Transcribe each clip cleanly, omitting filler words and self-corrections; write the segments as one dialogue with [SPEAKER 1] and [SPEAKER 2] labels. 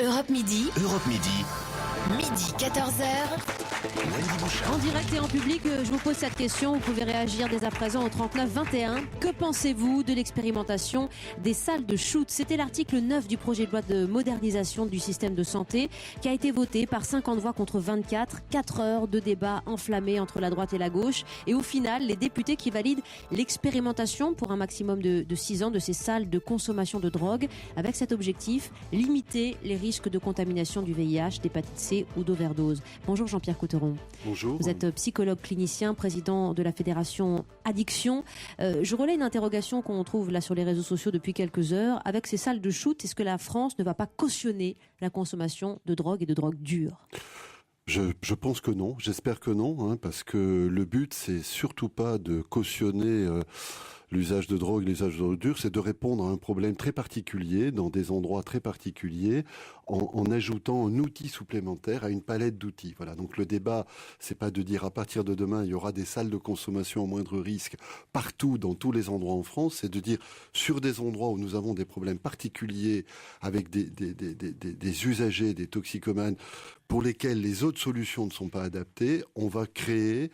[SPEAKER 1] Europe Midi.
[SPEAKER 2] Europe Midi.
[SPEAKER 1] Midi 14h.
[SPEAKER 2] Wendy Bouchard.
[SPEAKER 3] En direct et en public, je vous pose cette question. Vous pouvez réagir dès à présent au 39 21. Que pensez-vous de l'expérimentation des salles de shoot? C'était l'article 9 du projet de loi de modernisation du système de santé qui a été voté par 50 voix contre 24. 4 heures de débat enflammé entre la droite et la gauche. Et au final, les députés qui valident l'expérimentation pour un maximum de 6 ans de ces salles de consommation de drogue avec cet objectif, limiter les risques de contamination du VIH, d'hépatite C ou d'overdose. Bonjour Jean-Pierre Couteron.
[SPEAKER 4] Bonjour.
[SPEAKER 3] Vous êtes psychologue clinicien, président de la Fédération Addiction. Je relais une interrogation qu'on trouve là sur les réseaux sociaux depuis quelques heures. Avec ces salles de shoot, est-ce que la France ne va pas cautionner la consommation de drogue et de drogue dure ?
[SPEAKER 4] Je pense que non, j'espère que non, parce que le but c'est surtout pas de cautionner l'usage de drogue, l'usage de drogue dure, c'est de répondre à un problème très particulier, dans des endroits très particuliers, en ajoutant un outil supplémentaire à une palette d'outils. Voilà, donc le débat, c'est pas de dire à partir de demain, il y aura des salles de consommation à moindre risque partout, dans tous les endroits en France, c'est de dire sur des endroits où nous avons des problèmes particuliers avec des usagers, des toxicomanes, pour lesquels les autres solutions ne sont pas adaptées, on va créer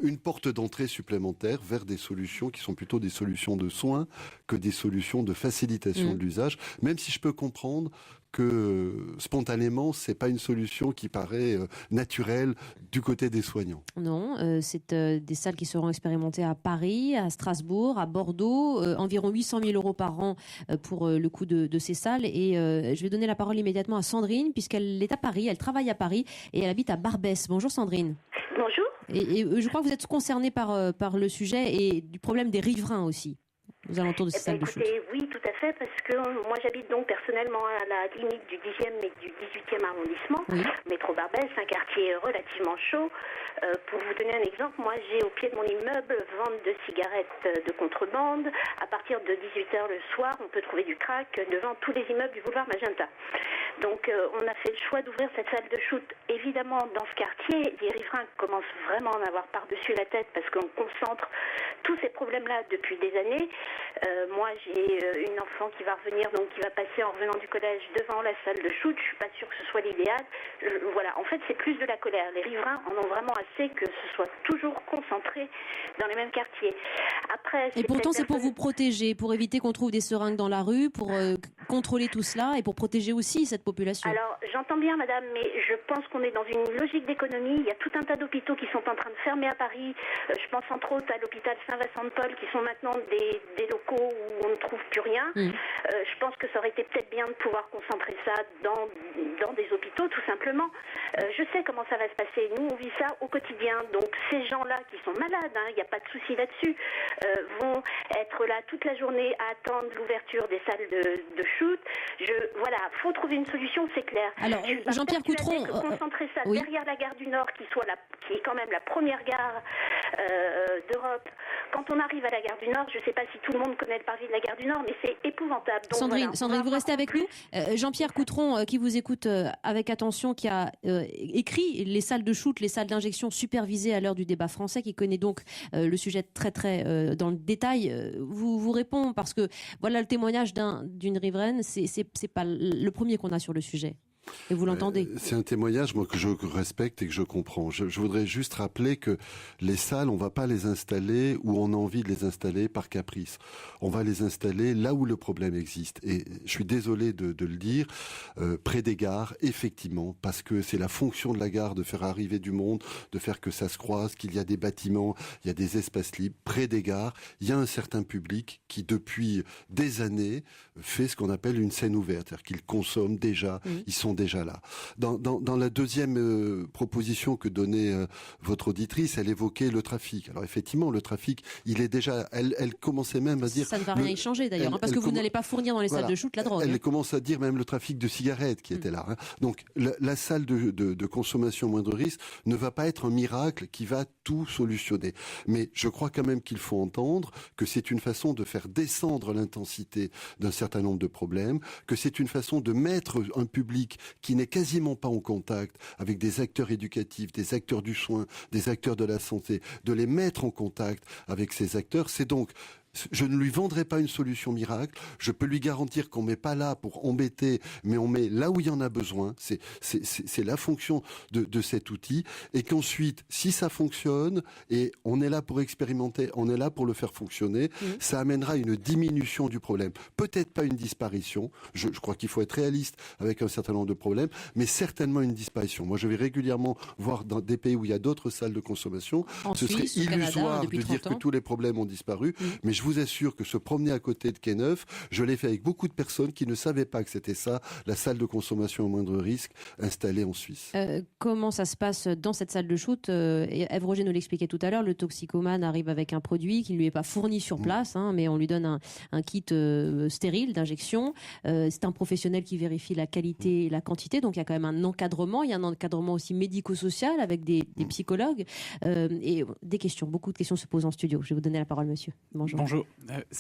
[SPEAKER 4] une porte d'entrée supplémentaire vers des solutions qui sont plutôt des solutions de soins que des solutions de facilitation de l'usage, même si je peux comprendre que spontanément, c'est pas une solution qui paraît naturelle du côté des soignants.
[SPEAKER 3] Non, c'est des salles qui seront expérimentées à Paris, à Strasbourg, à Bordeaux, environ 800 000 euros par an pour le coût de ces salles. Et je vais donner la parole immédiatement à Sandrine, puisqu'elle est à Paris, elle travaille à Paris et elle habite à Barbès. Bonjour Sandrine.
[SPEAKER 5] Bonjour.
[SPEAKER 3] Et je crois que vous êtes concernée par le sujet et du problème des riverains aussi, aux alentours de ces salles de shoot.
[SPEAKER 5] Oui, tout à fait, parce que moi j'habite donc personnellement à la limite du 10e et du 18e arrondissement, métro Barbès, un quartier relativement chaud. Pour vous donner un exemple, moi j'ai au pied de mon immeuble vente de cigarettes de contrebande. À partir de 18h le soir, on peut trouver du crack devant tous les immeubles du boulevard Magenta. Donc on a fait le choix d'ouvrir cette salle de shoot. Évidemment, dans ce quartier, les riverains commencent vraiment à en avoir par-dessus la tête parce qu'on concentre tous ces problèmes-là depuis des années. Moi, j'ai une enfant qui va revenir, donc qui va passer en revenant du collège devant la salle de shoot. Je suis pas sûre que ce soit l'idéal. Voilà, en fait, c'est plus de la colère. Les riverains en ont vraiment assez que ce soit toujours concentré dans les mêmes quartiers. Après,
[SPEAKER 3] et pourtant, c'est pour vous protéger, pour éviter qu'on trouve des seringues dans la rue, pour contrôler tout cela et pour protéger aussi cette population.
[SPEAKER 5] Alors, j'entends bien, madame, mais je pense qu'on est dans une logique d'économie. Il y a tout un tas d'hôpitaux qui sont en train de fermer à Paris. Je pense entre autres à l'hôpital Saint-Vincent-de-Paul, qui sont maintenant des locaux où on ne trouve plus rien. Je pense que ça aurait été peut-être bien de pouvoir concentrer ça dans des hôpitaux, tout simplement. Je sais comment ça va se passer. Nous, on vit ça au quotidien. Donc, ces gens-là qui sont malades, il n'y a pas de souci là-dessus, vont être là toute la journée à attendre l'ouverture des salles de shoot. Voilà, faut trouver une solution, c'est clair.
[SPEAKER 3] Alors, Jean-Pierre Couteron,
[SPEAKER 5] concentrer ça derrière la gare du Nord, qui est quand même la première gare d'Europe. Quand on arrive à la gare du Nord, je ne sais pas si tout le monde connaît le parvis de la gare du Nord, mais c'est épouvantable. Donc,
[SPEAKER 3] Sandrine, vous restez avec nous. Jean-Pierre Couteron, qui vous écoute avec attention, qui a écrit les salles de shoot, les salles d'injection supervisées à l'heure du débat français, qui connaît donc le sujet très très dans le détail, vous répond parce que voilà le témoignage d'une riveraine, c'est pas le premier qu'on a sur le sujet. Et vous l'entendez.
[SPEAKER 4] C'est un témoignage, moi, que je respecte et que je comprends. Je voudrais juste rappeler que les salles, on va pas les installer où on a envie de les installer par caprice. On va les installer là où le problème existe. Et je suis désolé de le dire, près des gares, effectivement, parce que c'est la fonction de la gare de faire arriver du monde, de faire que ça se croise, qu'il y a des bâtiments, il y a des espaces libres. Près des gares, il y a un certain public qui, depuis des années, fait ce qu'on appelle une scène ouverte. C'est-à-dire qu'ils consomment déjà, ils sont déjà là. Dans la deuxième proposition que donnait votre auditrice, elle évoquait le trafic. Alors effectivement, le trafic, il est déjà... Elle commençait même à dire...
[SPEAKER 3] Ça ne va rien y changer d'ailleurs, parce que vous n'allez pas fournir dans les salles de shoot la drogue.
[SPEAKER 4] Elle commence à dire même le trafic de cigarettes qui était là. Donc la salle de consommation moindre risque ne va pas être un miracle qui va tout solutionner. Mais je crois quand même qu'il faut entendre que c'est une façon de faire descendre l'intensité d'un certain nombre de problèmes, que c'est une façon de mettre un public qui n'est quasiment pas en contact avec des acteurs éducatifs, des acteurs du soin, des acteurs de la santé, de les mettre en contact avec ces acteurs. C'est donc Je ne lui vendrai pas une solution miracle. Je peux lui garantir qu'on met pas là pour embêter, mais on met là où il y en a besoin. C'est la fonction de cet outil. Et qu'ensuite, si ça fonctionne, et on est là pour expérimenter, on est là pour le faire fonctionner, ça amènera une diminution du problème. Peut-être pas une disparition. Je crois qu'il faut être réaliste avec un certain nombre de problèmes, mais certainement une disparition. Moi, je vais régulièrement voir dans des pays où il y a d'autres salles de consommation. Ce serait illusoire de dire que tous les problèmes ont disparu, mais je vous assure que se promener à côté de Quai Neuf, je l'ai fait avec beaucoup de personnes qui ne savaient pas que c'était ça, la salle de consommation au moindre risque installée en Suisse.
[SPEAKER 3] Comment ça se passe dans cette salle de shoot? Ève Roger nous l'expliquait tout à l'heure, le toxicomane arrive avec un produit qui ne lui est pas fourni sur place, mais on lui donne un kit stérile d'injection. C'est un professionnel qui vérifie la qualité et la quantité, donc il y a quand même un encadrement. Il y a un encadrement aussi médico-social avec des psychologues. Et beaucoup de questions se posent en studio. Je vais vous donner la parole, monsieur. Bonjour.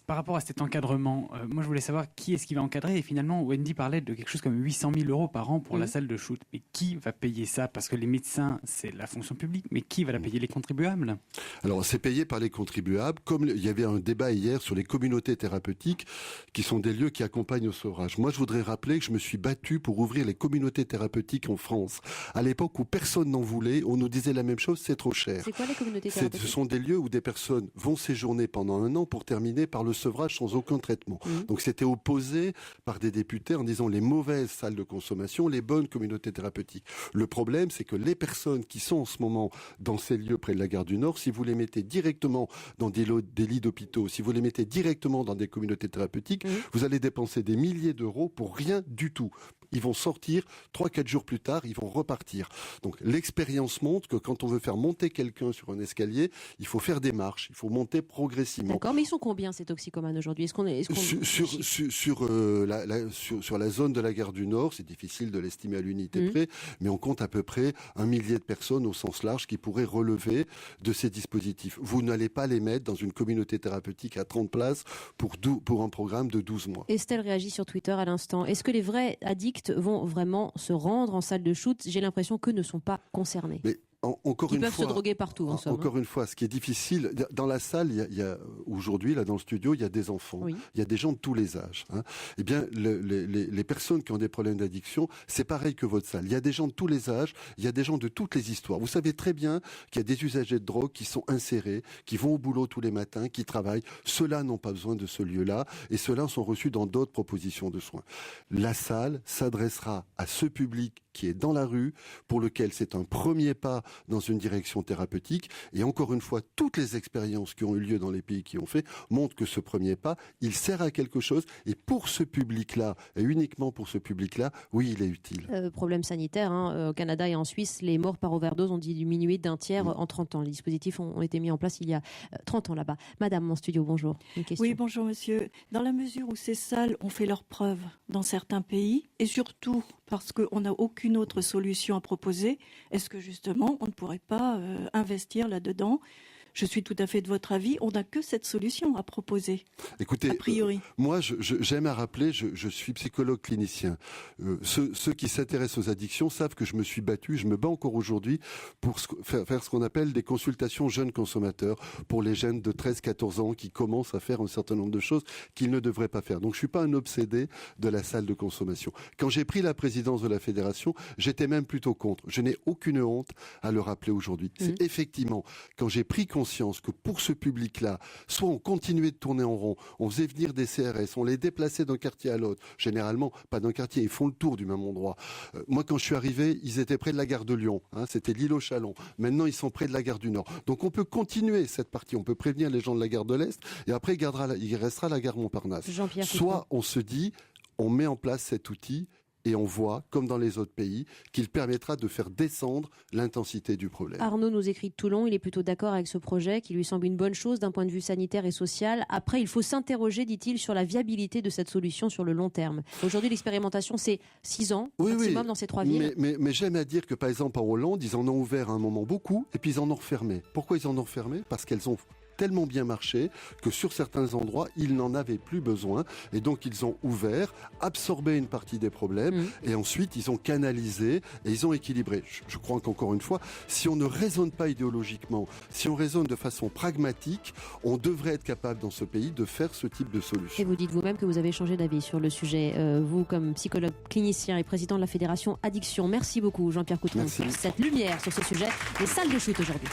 [SPEAKER 2] Par rapport à cet encadrement, moi je voulais savoir qui est-ce qui va encadrer, et finalement Wendy parlait de quelque chose comme 800 000 € par an pour la salle de shoot. Mais qui va payer ça? Parce que les médecins, c'est la fonction publique, mais qui va la payer? Les contribuables?
[SPEAKER 4] Alors c'est payé par les contribuables, comme il y avait un débat hier sur les communautés thérapeutiques, qui sont des lieux qui accompagnent au sevrage. Moi je voudrais rappeler que je me suis battu pour ouvrir les communautés thérapeutiques en France. À l'époque où personne n'en voulait, on nous disait la même chose, c'est trop cher.
[SPEAKER 3] C'est quoi les communautés thérapeutiques?
[SPEAKER 4] Ce sont des lieux où des personnes vont séjourner pendant un an pour terminer par le sevrage sans aucun traitement. Donc c'était opposé par des députés en disant les mauvaises salles de consommation, les bonnes communautés thérapeutiques. Le problème, c'est que les personnes qui sont en ce moment dans ces lieux près de la gare du Nord, si vous les mettez directement dans des lits d'hôpitaux, si vous les mettez directement dans des communautés thérapeutiques, vous allez dépenser des milliers d'euros pour rien du tout. Ils vont sortir, 3-4 jours plus tard, ils vont repartir. Donc l'expérience montre que quand on veut faire monter quelqu'un sur un escalier, il faut faire des marches, il faut monter progressivement.
[SPEAKER 3] D'accord, mais ils sont combien ces toxicomanes aujourd'hui? Sur
[SPEAKER 4] la zone de la gare du Nord, c'est difficile de l'estimer à l'unité près, mais on compte à peu près 1 millier de personnes au sens large qui pourraient relever de ces dispositifs. Vous n'allez pas les mettre dans une communauté thérapeutique à 30 places pour un programme de 12 mois.
[SPEAKER 3] Estelle réagit sur Twitter à l'instant. Est-ce que les vrais addicts vont vraiment se rendre en salle de shoot? J'ai l'impression qu'eux ne sont pas concernés.
[SPEAKER 4] Mais Ils
[SPEAKER 3] peuvent se droguer partout, en somme.
[SPEAKER 4] Encore une fois, ce qui est difficile, dans la salle, il y a aujourd'hui, là, dans le studio, il y a des enfants, il y a des gens de tous les âges. Eh bien, les personnes qui ont des problèmes d'addiction, c'est pareil que votre salle. Il y a des gens de tous les âges, il y a des gens de toutes les histoires. Vous savez très bien qu'il y a des usagers de drogue qui sont insérés, qui vont au boulot tous les matins, qui travaillent. Ceux-là n'ont pas besoin de ce lieu-là, et ceux-là sont reçus dans d'autres propositions de soins. La salle s'adressera à ce public qui est dans la rue, pour lequel c'est un premier pas dans une direction thérapeutique. Et encore une fois, toutes les expériences qui ont eu lieu dans les pays qui ont fait montrent que ce premier pas, il sert à quelque chose. Et pour ce public-là, et uniquement pour ce public-là, oui, il est utile.
[SPEAKER 3] Problème sanitaire, au Canada et en Suisse, les morts par overdose ont diminué d'un tiers en 30 ans. Les dispositifs ont été mis en place il y a 30 ans là-bas. Madame, mon studio, bonjour. Une question.
[SPEAKER 6] Oui, bonjour monsieur. Dans la mesure où ces salles ont fait leurs preuves dans certains pays, et surtout parce qu'on n'a aucune autre solution à proposer, est-ce que justement on ne pourrait pas investir là-dedans ? Je suis tout à fait de votre avis, on n'a que cette solution à proposer.
[SPEAKER 4] Écoutez,
[SPEAKER 6] a priori.
[SPEAKER 4] Moi j'aime à rappeler, je suis psychologue clinicien. Ceux qui s'intéressent aux addictions savent que je me suis battu, je me bats encore aujourd'hui pour faire ce qu'on appelle des consultations jeunes consommateurs pour les jeunes de 13-14 ans qui commencent à faire un certain nombre de choses qu'ils ne devraient pas faire. Donc je suis pas un obsédé de la salle de consommation. Quand j'ai pris la présidence de la fédération, j'étais même plutôt contre. Je n'ai aucune honte à le rappeler aujourd'hui. C'est effectivement, quand j'ai pris conscience que pour ce public-là, soit on continuait de tourner en rond, on faisait venir des CRS, on les déplaçait d'un quartier à l'autre. Généralement, pas d'un quartier, ils font le tour du même endroit. Moi, quand je suis arrivé, ils étaient près de la gare de Lyon. C'était l'île aux Chalons. Maintenant, ils sont près de la gare du Nord. Donc, on peut continuer cette partie. On peut prévenir les gens de la gare de l'Est et après, il restera la gare Montparnasse. Soit on se dit, on met en place cet outil et on voit, comme dans les autres pays, qu'il permettra de faire descendre l'intensité du problème.
[SPEAKER 3] Arnaud nous écrit de Toulon, il est plutôt d'accord avec ce projet qui lui semble une bonne chose d'un point de vue sanitaire et social. Après, il faut s'interroger, dit-il, sur la viabilité de cette solution sur le long terme. Aujourd'hui, l'expérimentation, c'est 6 ans maximum dans ces 3 villes.
[SPEAKER 4] Mais j'aime à dire que, par exemple, en Hollande, ils en ont ouvert à un moment beaucoup, et puis ils en ont refermé. Pourquoi ils en ont refermé ? Parce qu'elles ont tellement bien marché que sur certains endroits, ils n'en avaient plus besoin. Et donc, ils ont ouvert, absorbé une partie des problèmes et ensuite, ils ont canalisé et ils ont équilibré. Je crois qu'encore une fois, si on ne raisonne pas idéologiquement, si on raisonne de façon pragmatique, on devrait être capable dans ce pays de faire ce type de solution.
[SPEAKER 3] Et vous dites vous-même que vous avez changé d'avis sur le sujet, vous comme psychologue clinicien et président de la Fédération Addiction. Merci beaucoup Jean-Pierre Coutron pour cette lumière sur ce sujet des salles de shoot aujourd'hui.